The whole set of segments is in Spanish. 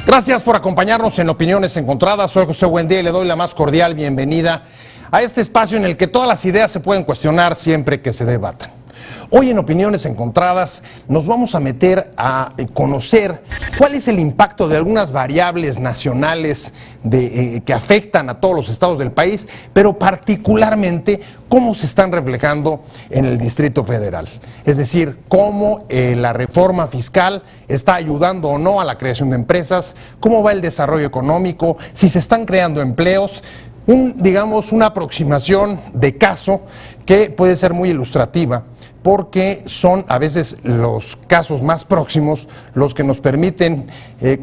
Gracias por acompañarnos en Opiniones Encontradas. Soy José Buendía y le doy la más cordial bienvenida a este espacio en el que todas las ideas se pueden cuestionar siempre que se debatan. Hoy en Opiniones Encontradas nos vamos a meter a conocer cuál es el impacto de algunas variables nacionales que afectan a todos los estados del país, pero particularmente cómo se están reflejando en el Distrito Federal. Es decir, cómo la reforma fiscal está ayudando o no a la creación de empresas, cómo va el desarrollo económico, si se están creando empleos. Digamos, una aproximación de caso que puede ser muy ilustrativa, porque son a veces los casos más próximos los que nos permiten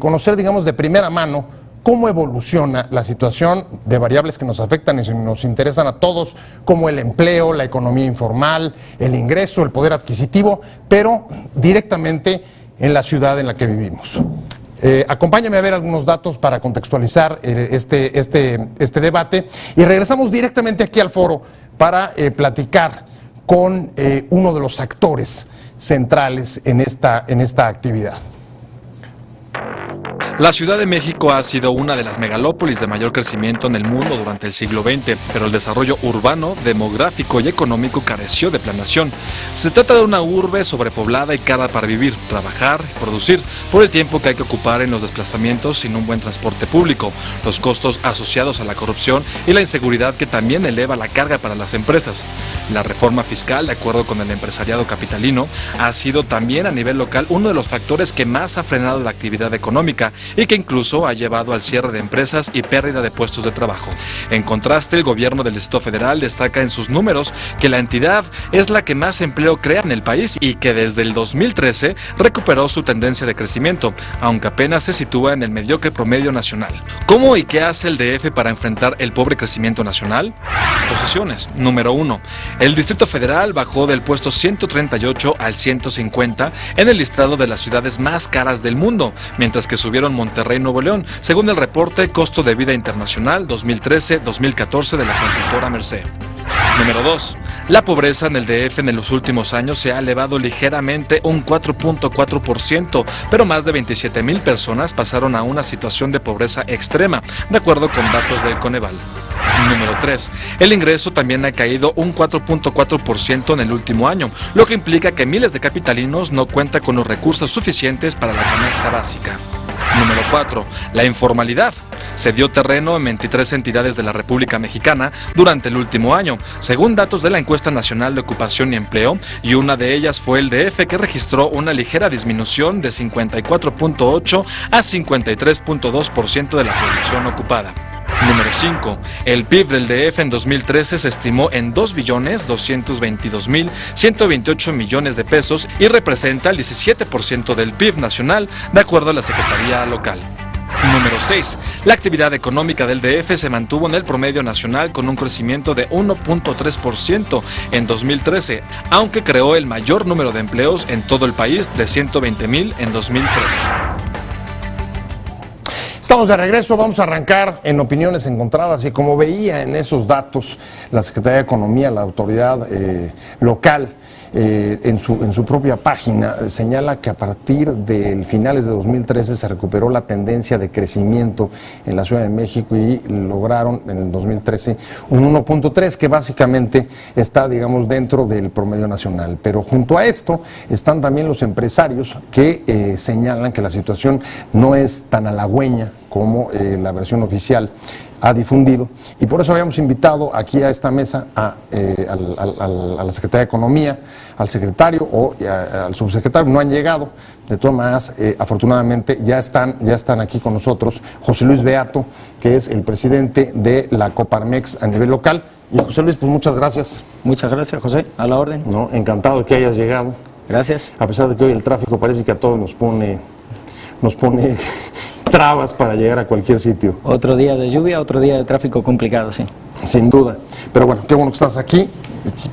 conocer, digamos, de primera mano cómo evoluciona la situación de variables que nos afectan y nos interesan a todos, como el empleo, la economía informal, el ingreso, el poder adquisitivo, pero directamente en la ciudad en la que vivimos. Acompáñame a ver algunos datos para contextualizar este debate y regresamos directamente aquí al foro para platicar con uno de los actores centrales en esta actividad. La Ciudad de México ha sido una de las megalópolis de mayor crecimiento en el mundo durante el siglo XX, pero el desarrollo urbano, demográfico y económico careció de planeación. Se trata de una urbe sobrepoblada y cara para vivir, trabajar y producir, por el tiempo que hay que ocupar en los desplazamientos sin un buen transporte público, los costos asociados a la corrupción y la inseguridad que también eleva la carga para las empresas. La reforma fiscal, de acuerdo con el empresariado capitalino, ha sido también a nivel local uno de los factores que más ha frenado la actividad económica y que incluso ha llevado al cierre de empresas y pérdida de puestos de trabajo. En contraste, el gobierno del Distrito Federal destaca en sus números que la entidad es la que más empleo crea en el país y que desde el 2013 recuperó su tendencia de crecimiento, aunque apenas se sitúa en el mediocre promedio nacional. ¿Cómo y qué hace el DF para enfrentar el pobre crecimiento nacional? Posiciones. Número 1. El Distrito Federal bajó del puesto 138 al 150 en el listado de las ciudades más caras del mundo, mientras que subieron Monterrey y Nuevo León, según el reporte Costo de Vida Internacional 2013-2014 de la consultora Merced. Número 2. La pobreza en el DF en los últimos años se ha elevado ligeramente un 4.4%, pero más de 27,000 personas pasaron a una situación de pobreza extrema, de acuerdo con datos del Coneval. Número 3. El ingreso también ha caído un 4.4% en el último año, lo que implica que miles de capitalinos no cuentan con los recursos suficientes para la canasta básica. Número 4. La informalidad. Se dio terreno en 23 entidades de la República Mexicana durante el último año, según datos de la Encuesta Nacional de Ocupación y Empleo, y una de ellas fue el DF, que registró una ligera disminución de 54.8 a 53.2% de la población ocupada. Número 5. El PIB del DF en 2013 se estimó en 2.222.128 millones de pesos y representa el 17% del PIB nacional, de acuerdo a la Secretaría Local. Número 6. La actividad económica del DF se mantuvo en el promedio nacional con un crecimiento de 1.3% en 2013, aunque creó el mayor número de empleos en todo el país, de 120,000 en 2013. Estamos de regreso, vamos a arrancar en Opiniones Encontradas y como veía en esos datos la Secretaría de Economía, la autoridad local, en su propia página señala que a partir de finales de 2013 se recuperó la tendencia de crecimiento en la Ciudad de México y lograron en el 2013 un 1.3 que básicamente está, digamos, dentro del promedio nacional. Pero junto a esto están también los empresarios que señalan que la situación no es tan halagüeña como la versión oficial ha difundido, y por eso habíamos invitado aquí a esta mesa a la Secretaría de Economía, al secretario o al subsecretario. No han llegado, de todas maneras, afortunadamente ya están aquí con nosotros José Luis Beato, que es el presidente de la Coparmex a nivel local. Y José Luis, pues muchas gracias. Muchas gracias, José, a la orden. No, encantado de que hayas llegado. Gracias. A pesar de que hoy el tráfico parece que a todos nos pone trabas para llegar a cualquier sitio. Otro día de lluvia, otro día de tráfico complicado, sí. Sin duda. Pero bueno, qué bueno que estás aquí.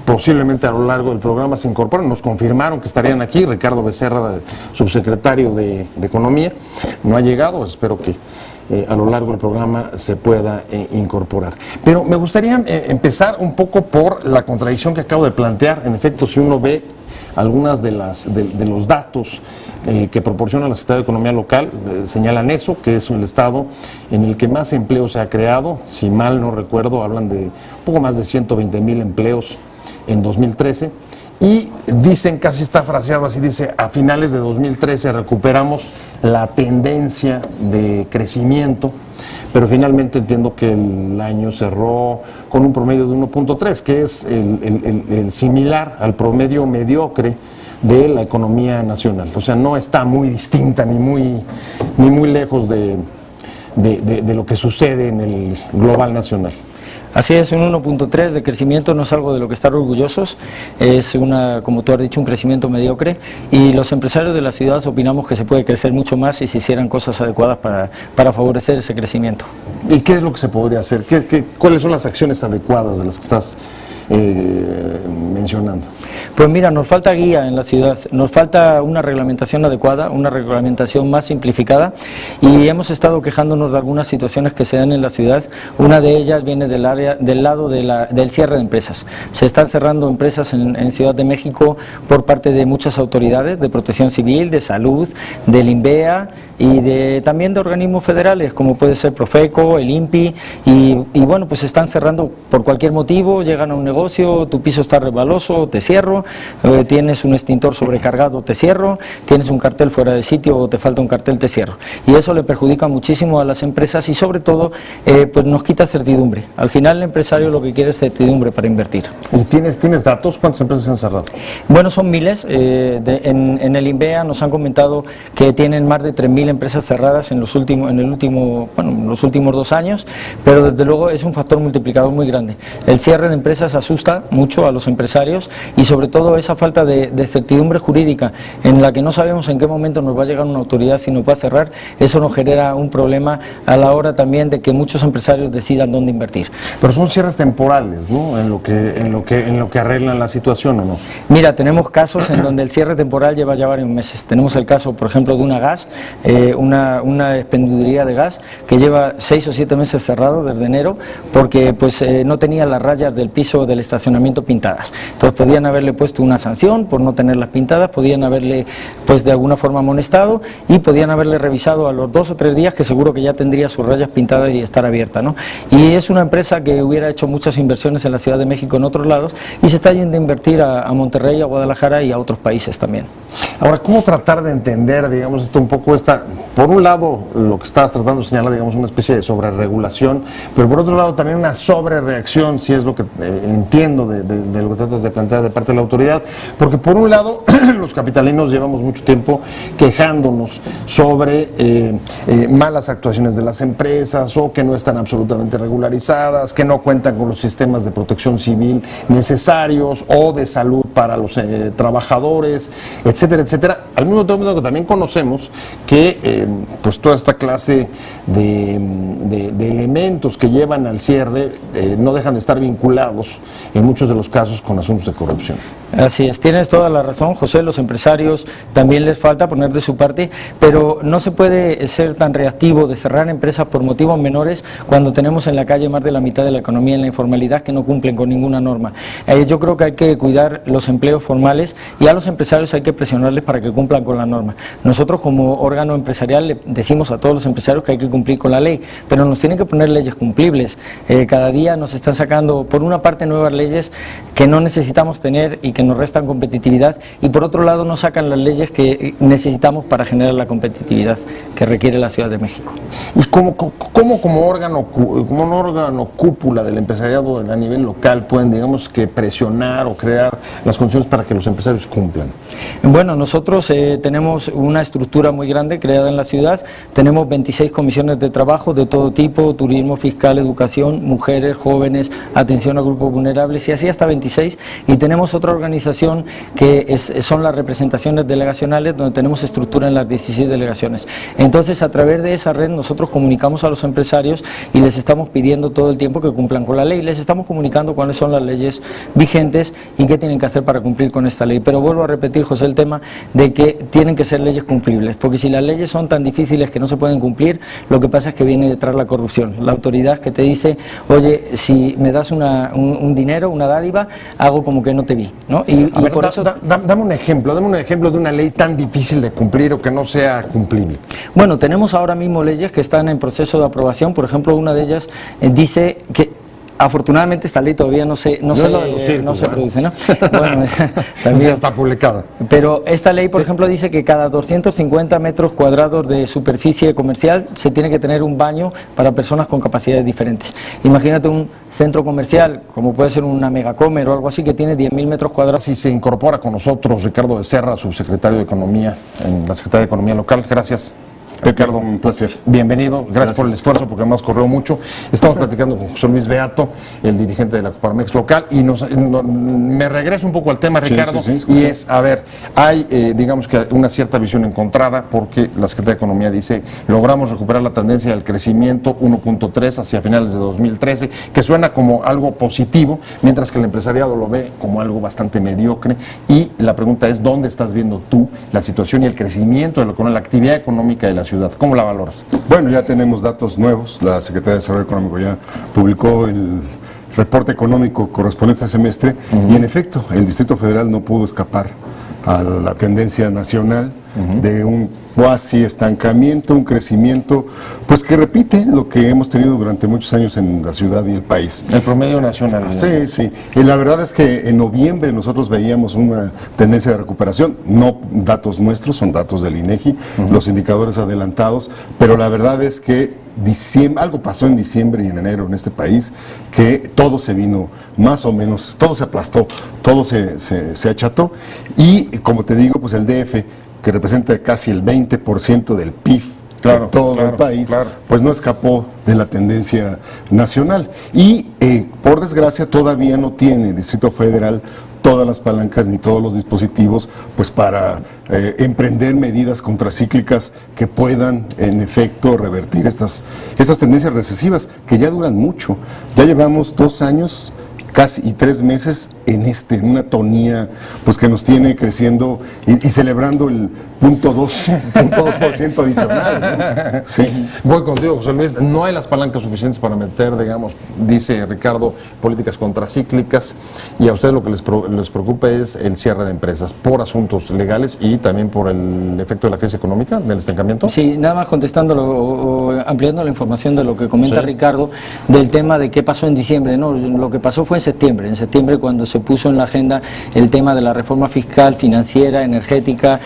Posiblemente a lo largo del programa se incorporan. Nos confirmaron que estarían aquí. Ricardo Becerra, subsecretario de Economía, no ha llegado. Espero que a lo largo del programa se pueda incorporar. Pero me gustaría empezar un poco por la contradicción que acabo de plantear. En efecto, si uno ve algunas de los datos que proporciona la Secretaría de Economía Local, señalan eso, que es el estado en el que más empleo se ha creado. Si mal no recuerdo, hablan de poco más de 120,000 empleos en 2013. Y dicen, casi está fraseado así, dice, a finales de 2013 recuperamos la tendencia de crecimiento, pero finalmente entiendo que el año cerró con un promedio de 1.3, que es el similar al promedio mediocre de la economía nacional. O sea, no está muy distinta ni muy lejos de lo que sucede en el global nacional. Así es, un 1.3 de crecimiento no es algo de lo que estar orgullosos, es como tú has dicho, un crecimiento mediocre, y los empresarios de la ciudad opinamos que se puede crecer mucho más si se hicieran cosas adecuadas para favorecer ese crecimiento. ¿Y qué es lo que se podría hacer? ¿Cuáles son las acciones adecuadas de las que estás mencionando? Pues mira, nos falta guía en la ciudad, nos falta una reglamentación adecuada, una reglamentación más simplificada, y hemos estado quejándonos de algunas situaciones que se dan en la ciudad. Una de ellas viene del lado del cierre de empresas. Se están cerrando empresas en Ciudad de México por parte de muchas autoridades de protección civil, de salud, del INVEA y también de organismos federales como puede ser Profeco, el INPI, y bueno, pues se están cerrando por cualquier motivo. Llegan a un negocio, tu piso está resbaloso, te cierro, tienes un extintor sobrecargado, te cierro, tienes un cartel fuera de sitio o te falta un cartel, te cierro, y eso le perjudica muchísimo a las empresas y sobre todo pues nos quita certidumbre. Al final el empresario lo que quiere es certidumbre para invertir. ¿Y tienes datos? ¿Cuántas empresas se han cerrado? Bueno, son miles. En el INVEA nos han comentado que tienen más de 3.000 empresas cerradas en los últimos 2 años, pero desde luego es un factor multiplicador muy grande. El cierre de empresas asusta mucho a los empresarios y sobre todo esa falta de certidumbre jurídica en la que no sabemos en qué momento nos va a llegar una autoridad si nos va a cerrar. Eso nos genera un problema a la hora también de que muchos empresarios decidan dónde invertir. Pero son cierres temporales, ¿no? En lo que arreglan la situación, ¿o no? Mira, tenemos casos en donde el cierre temporal lleva ya varios meses. Tenemos el caso, por ejemplo, de una gas, una expendiduría de gas que lleva 6 o 7 meses cerrado desde enero porque pues no tenía las rayas del piso del estacionamiento pintadas. Entonces podían haberle puesto una sanción por no tenerlas pintadas, podían haberle pues de alguna forma amonestado y podían haberle revisado a los 2 o 3 días, que seguro que ya tendría sus rayas pintadas y estar abierta, ¿no? Y es una empresa que hubiera hecho muchas inversiones en la Ciudad de México, en otros lados, y se está yendo a invertir a Monterrey, a Guadalajara y a otros países también. Ahora, ¿cómo tratar de entender, digamos, esto un poco por un lado, lo que estabas tratando de señalar, digamos, una especie de sobreregulación, pero por otro lado también una sobrereacción, si es lo que entiendo de lo que tratas de plantear de parte de la autoridad, porque por un lado los capitalinos llevamos mucho tiempo quejándonos sobre malas actuaciones de las empresas o que no están absolutamente regularizadas, que no cuentan con los sistemas de protección civil necesarios o de salud para los trabajadores, etcétera, etcétera. Al mismo tiempo que también conocemos que pues toda esta clase de elementos que llevan al cierre no dejan de estar vinculados en muchos de los casos con asuntos de corrupción. Así es, tienes toda la razón, José. Los empresarios también les falta poner de su parte, pero no se puede ser tan reactivo de cerrar empresas por motivos menores cuando tenemos en la calle más de la mitad de la economía en la informalidad que no cumplen con ninguna norma. Yo creo que hay que cuidar los empleos formales y a los empresarios hay que presionarles para que cumplan con la norma. Nosotros como órgano empresarial le decimos a todos los empresarios que hay que cumplir con la ley, pero nos tienen que poner leyes cumplibles. Cada día nos están sacando por una parte nuevas leyes que no necesitamos tener y que nos restan competitividad, y por otro lado nos sacan las leyes que necesitamos para generar la competitividad que requiere la Ciudad de México. ¿Y cómo como un órgano cúpula del empresariado a nivel local pueden, digamos, que presionar o crear las condiciones para que los empresarios cumplan? Bueno, nosotros tenemos una estructura muy grande creada en la ciudad, tenemos 26 comisiones de trabajo de todo tipo: turismo, fiscal, educación, mujeres, jóvenes, atención a grupos vulnerables y así hasta 26, y tenemos otra organización que son las representaciones delegacionales, donde tenemos estructura en las 16 delegaciones. Entonces, a través de esa red nosotros comunicamos a los empresarios y les estamos pidiendo todo el tiempo que cumplan con la ley, les estamos comunicando cuáles son las leyes vigentes y qué tienen que hacer para cumplir con esta ley. Pero vuelvo a repetir, José, el tema forma de que tienen que ser leyes cumplibles, porque si las leyes son tan difíciles que no se pueden cumplir, lo que pasa es que viene detrás la corrupción, la autoridad que te dice, oye, si me das un dinero, una dádiva, hago como que no te vi, ¿no? Y por eso... Dame un ejemplo de una ley tan difícil de cumplir o que no sea cumplible. Bueno, tenemos ahora mismo leyes que están en proceso de aprobación. Por ejemplo, una de ellas dice que afortunadamente esta ley todavía no se produce, ¿no? Bueno, también está publicada. Pero esta ley, por ejemplo, dice que cada 250 metros cuadrados de superficie comercial se tiene que tener un baño para personas con capacidades diferentes. Imagínate un centro comercial, como puede ser una Megacomer o algo así, que tiene 10.000 metros cuadrados. Sí, se incorpora con nosotros Ricardo Becerra, subsecretario de Economía en la Secretaría de Economía Local. Gracias. Ricardo, un placer. Bienvenido, gracias por el esfuerzo, porque además corrió mucho. Estamos platicando con José Luis Beato, el dirigente de la Coparmex local, y me regreso un poco al tema, Ricardo, y es, a ver, hay, digamos que una cierta visión encontrada, porque la Secretaría de Economía dice, logramos recuperar la tendencia del crecimiento 1.3 hacia finales de 2013, que suena como algo positivo, mientras que el empresariado lo ve como algo bastante mediocre, y la pregunta es, ¿dónde estás viendo tú la situación y el crecimiento de la actividad económica de la ciudad? ¿Cómo la valoras? Bueno, ya tenemos datos nuevos. La Secretaría de Desarrollo Económico ya publicó el reporte económico correspondiente al semestre y en efecto el Distrito Federal no pudo escapar a la tendencia nacional de un cuasi estancamiento, un crecimiento pues que repite lo que hemos tenido durante muchos años en la ciudad y el país. El promedio nacional. Sí, sí. Y la verdad es que en noviembre nosotros veíamos una tendencia de recuperación, no datos nuestros, son datos del INEGI, los indicadores adelantados, pero la verdad es que algo pasó en diciembre y en enero en este país, que todo se vino más o menos, todo se aplastó, todo se acható, y como te digo, pues el DF, que representa casi el 20% del PIB de todo el país, pues no escapó de la tendencia nacional. Y por desgracia todavía no tiene el Distrito Federal todas las palancas ni todos los dispositivos pues para emprender medidas contracíclicas que puedan en efecto revertir estas tendencias recesivas que ya duran mucho. Ya llevamos 2 años casi y 3 meses en una tonía pues que nos tiene creciendo y celebrando el 0.2% adicional, ¿no? Sí. Voy contigo, José Luis. No hay las palancas suficientes para meter, digamos, dice Ricardo, políticas contracíclicas, y a ustedes lo que les preocupa es el cierre de empresas por asuntos legales y también por el efecto de la crisis económica, del estancamiento. Sí, nada más contestándolo o ampliando la información de lo que comenta Ricardo del tema de qué pasó en diciembre. No, lo que pasó fue en septiembre cuando se puso en la agenda el tema de la reforma fiscal, financiera, energética,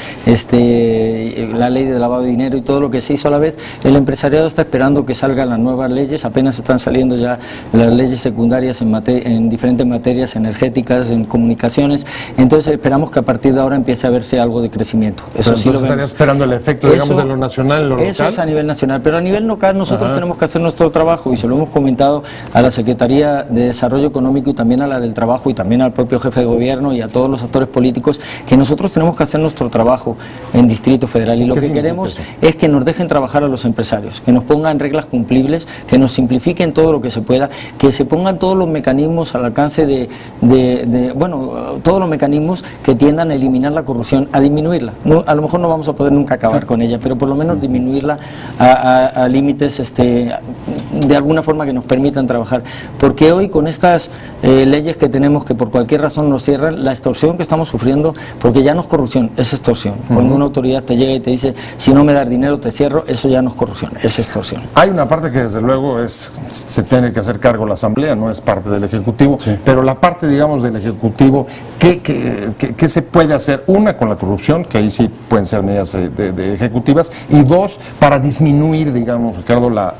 la ley de lavado de dinero y todo lo que se hizo a la vez. El empresariado está esperando que salgan las nuevas leyes, apenas están saliendo ya las leyes secundarias en diferentes materias energéticas, en comunicaciones, entonces esperamos que a partir de ahora empiece a verse algo de crecimiento. Eso sí lo vemos. ¿Estaría esperando el efecto, digamos, de lo nacional en lo local? Eso es a nivel nacional, pero a nivel local nosotros tenemos que hacer nuestro trabajo, y se lo hemos comentado a la Secretaría de Desarrollo Económico y también a la del Trabajo y también al propio jefe de gobierno y a todos los actores políticos, que nosotros tenemos que hacer nuestro trabajo en Distrito Federal, y lo que queremos es que nos dejen trabajar a los empresarios, que nos pongan reglas cumplibles, que nos simplifiquen todo lo que se pueda, que se pongan todos los mecanismos al alcance todos los mecanismos que tiendan a eliminar la corrupción, a disminuirla. No, a lo mejor no vamos a poder nunca acabar con ella, pero por lo menos disminuirla a límites de alguna forma que nos permitan trabajar, porque hoy con estas leyes que tenemos, que por cualquier razón nos cierran, la extorsión que estamos sufriendo, porque ya no es corrupción, es extorsión. Cuando una autoridad te llega y te dice, si no me das dinero te cierro, eso ya no es corrupción, es extorsión. Hay una parte que desde luego se tiene que hacer cargo la Asamblea, no es parte del Ejecutivo, pero la parte, digamos, del Ejecutivo, ¿qué se puede hacer? Una, con la corrupción, que ahí sí pueden ser medidas de ejecutivas, y dos, para disminuir, digamos, Ricardo, la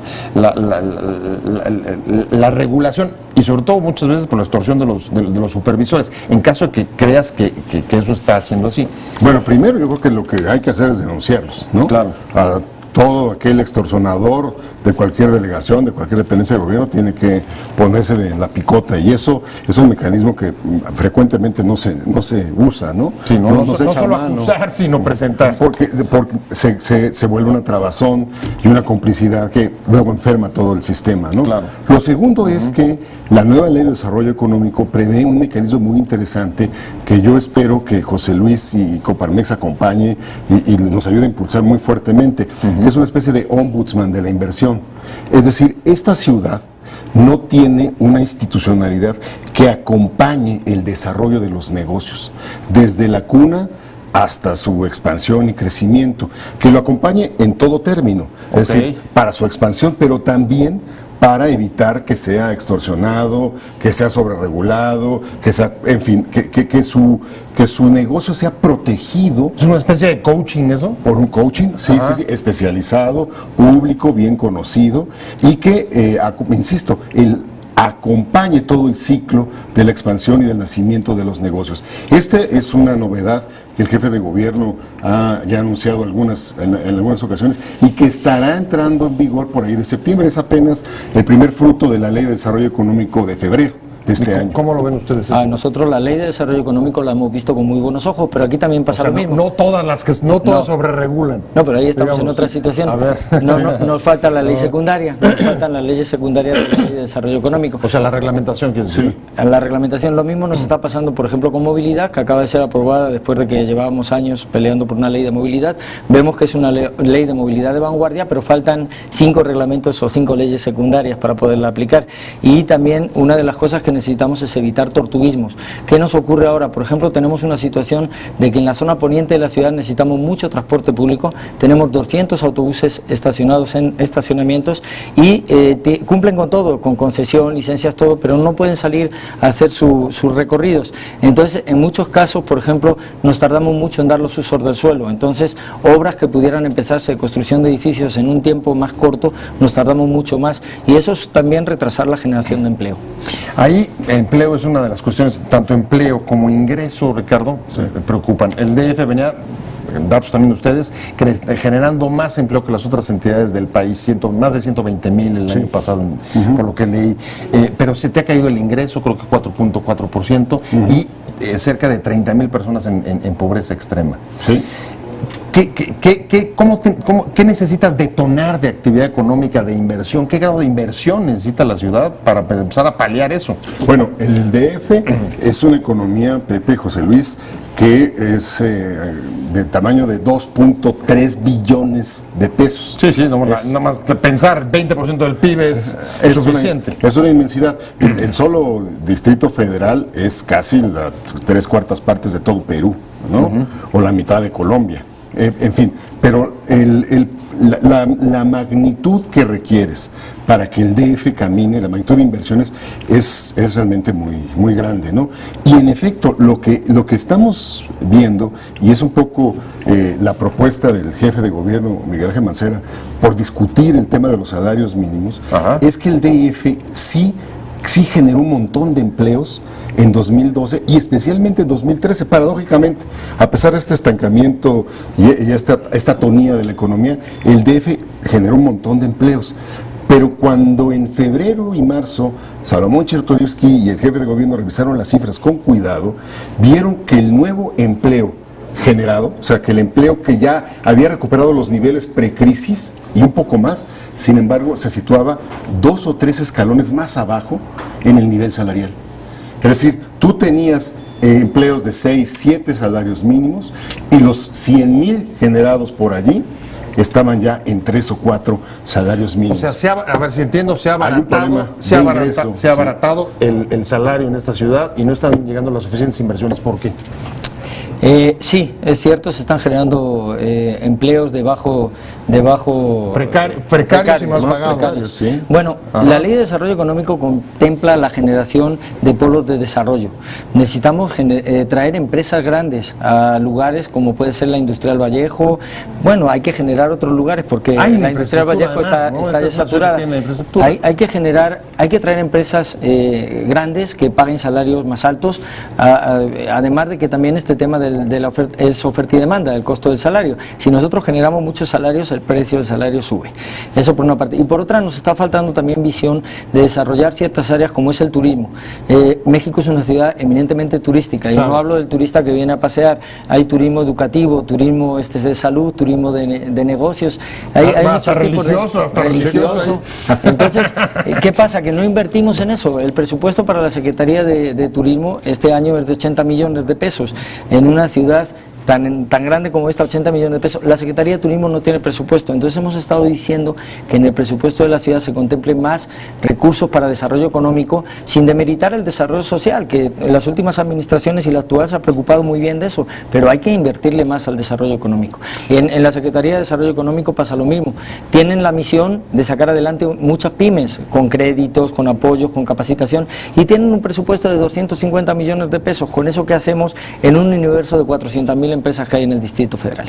regulación, y sobre todo muchas veces por la extorsión de los supervisores, en caso de que creas que eso está haciendo así. Bueno, primero yo creo que lo que hay que hacer es denunciarlos, ¿no? Claro. todo aquel extorsionador de cualquier delegación, de cualquier dependencia del gobierno, tiene que ponerse en la picota, y eso es un mecanismo que frecuentemente no se usa, ¿no? Sí, no se echa solo mano, acusar, sino presentar. porque se vuelve una trabazón y una complicidad que luego enferma todo el sistema, ¿no? Claro. Lo segundo es que la nueva Ley de Desarrollo Económico prevé un mecanismo muy interesante que yo espero que José Luis y Coparmex acompañe y nos ayude a impulsar muy fuertemente, que es una especie de ombudsman de la inversión. Es decir, esta ciudad no tiene una institucionalidad que acompañe el desarrollo de los negocios, desde la cuna hasta su expansión y crecimiento, que lo acompañe en todo término, es decir, para su expansión, pero también para evitar que sea extorsionado, que sea sobreregulado, que sea, en fin, que su negocio sea protegido. ¿Es una especie de coaching eso? Por un coaching, sí, especializado, público, bien conocido, y que, insisto, acompañe todo el ciclo de la expansión y del nacimiento de los negocios. Este es una novedad que el jefe de gobierno ha ya anunciado en algunas ocasiones, y que estará entrando en vigor por ahí de septiembre. Es apenas el primer fruto de la Ley de Desarrollo Económico de febrero de este año. ¿Cómo lo ven ustedes eso? Nosotros la Ley de Desarrollo Económico la hemos visto con muy buenos ojos, pero aquí también pasa lo mismo. No todas sobreregulan. No, pero ahí estamos en otra situación. A ver. Nos falta la ley secundaria, nos faltan las leyes secundarias de la Ley de Desarrollo Económico. O sea, la reglamentación, quiere decir. La reglamentación, lo mismo nos está pasando, por ejemplo, con movilidad, que acaba de ser aprobada después de que llevábamos años peleando por una ley de movilidad. Vemos que es una ley de movilidad de vanguardia, pero faltan 5 reglamentos o 5 leyes secundarias para poderla aplicar. Y también una de las cosas que necesitamos es evitar tortuguismos. ¿Qué nos ocurre ahora? Por ejemplo, tenemos una situación de que en la zona poniente de la ciudad necesitamos mucho transporte público, tenemos 200 autobuses estacionados en estacionamientos y cumplen con todo, con concesión, licencias, todo, pero no pueden salir a hacer sus recorridos. Entonces, en muchos casos, por ejemplo, nos tardamos mucho en dar los usos del suelo. Entonces, obras que pudieran empezarse de construcción de edificios en un tiempo más corto, nos tardamos mucho más, y eso es también retrasar la generación de empleo. Ahí empleo es una de las cuestiones, tanto empleo como ingreso, Ricardo, se preocupan. El DF venía, datos también de ustedes, generando más empleo que las otras entidades del país, más de 120,000 el año pasado, por lo que leí, pero se te ha caído el ingreso, creo que 4.4%, y cerca de 30,000 personas en pobreza extrema. Sí. ¿Qué necesitas detonar de actividad económica, de inversión? ¿Qué grado de inversión necesita la ciudad para empezar a paliar eso? Bueno, el DF es una economía, Pepe y José Luis, que es de tamaño de 2.3 billones de pesos. Sí, nada más pensar 20% del PIB es suficiente. Es una inmensidad. El solo Distrito Federal es casi las 3/4 partes de todo Perú, ¿no? O la mitad de Colombia. En fin, pero la magnitud que requieres para que el DF camine, la magnitud de inversiones es realmente muy grande, ¿no? Y en efecto, lo que estamos viendo, y es un poco la propuesta del jefe de gobierno, Miguel Ángel Mancera, por discutir el tema de los salarios mínimos, es que el DF sí generó un montón de empleos en 2012 y especialmente en 2013, paradójicamente, a pesar de este estancamiento y esta atonía de la economía, el DF generó un montón de empleos. Pero cuando en febrero y marzo Salomón Chertorivsky y el jefe de gobierno revisaron las cifras con cuidado, vieron que el nuevo empleo generado, o sea, que el empleo que ya había recuperado los niveles precrisis y un poco más, sin embargo, se situaba 2 o 3 escalones más abajo en el nivel salarial. Es decir, tú tenías empleos de 6, 7 salarios mínimos y los 100,000 generados por allí estaban ya en 3 o 4 salarios mínimos. O sea, a ver si entiendo, se ha abaratado el salario en esta ciudad y no están llegando las suficientes inversiones. ¿Por qué? Sí, es cierto, se están generando empleos de bajo precarios y más pagados. Sí. Bueno, la Ley de Desarrollo Económico contempla la generación de polos de desarrollo. Necesitamos traer empresas grandes a lugares como puede ser la Industrial Vallejo. Bueno, hay que generar otros lugares porque la Industrial Vallejo está ya saturada. Hay que traer empresas grandes que paguen salarios más altos, además de que también este tema de la oferta y demanda, del costo del salario. Si nosotros generamos muchos salarios, el precio del salario sube. Eso por una parte. Y por otra nos está faltando también visión de desarrollar ciertas áreas como es el turismo. México es una ciudad eminentemente turística, y no hablo del turista que viene a pasear, hay turismo educativo, turismo de salud, turismo de negocios, hay hasta religioso, religioso. Entonces, ¿qué pasa? Que no invertimos en eso. El presupuesto para la Secretaría de Turismo este año es de 80 millones de pesos en una ciudad tan grande como esta, 80 millones de pesos. La Secretaría de Turismo no tiene presupuesto, entonces hemos estado diciendo que en el presupuesto de la ciudad se contemple más recursos para desarrollo económico, sin demeritar el desarrollo social, que en las últimas administraciones y la actual se ha preocupado muy bien de eso, pero hay que invertirle más al desarrollo económico. En la Secretaría de Desarrollo Económico pasa lo mismo. Tienen la misión de sacar adelante muchas pymes, con créditos, con apoyos, con capacitación, y tienen un presupuesto de 250 millones de pesos. Con eso, ¿qué hacemos en un universo de 400.000 empresas que hay en el Distrito Federal?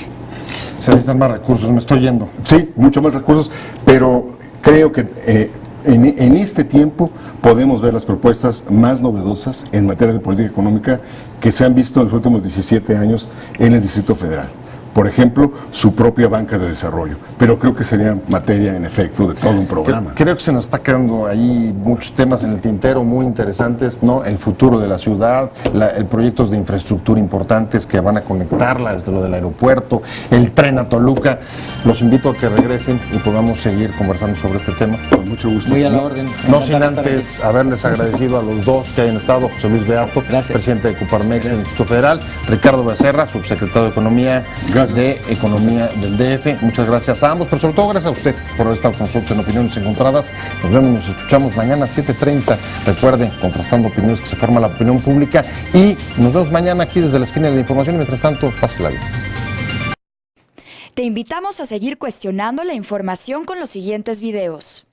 Se necesitan más recursos, me estoy yendo. Sí, mucho más recursos, pero creo que en este tiempo podemos ver las propuestas más novedosas en materia de política económica que se han visto en los últimos 17 años en el Distrito Federal. Por ejemplo, su propia banca de desarrollo. Pero creo que sería materia, en efecto, de todo un programa. Creo que se nos está quedando ahí muchos temas en el tintero muy interesantes, ¿no? El futuro de la ciudad, el proyectos de infraestructura importantes que van a conectarla, desde lo del aeropuerto, el tren a Toluca. Los invito a que regresen y podamos seguir conversando sobre este tema. Con mucho gusto. Muy a la orden. No sin antes haberles agradecido a los dos que hayan estado, José Luis Beato, presidente de Coparmex en el Distrito Federal, Ricardo Becerra, subsecretario de Economía, de Economía del DF. Muchas gracias a ambos, pero sobre todo gracias a usted por haber estado con nosotros en Opiniones Encontradas. Nos vemos, nos escuchamos mañana a 7:30. Recuerden, contrastando opiniones, que se forma la opinión pública, y nos vemos mañana aquí desde la esquina de la información, y mientras tanto, pásela bien. Te invitamos a seguir cuestionando la información con los siguientes videos.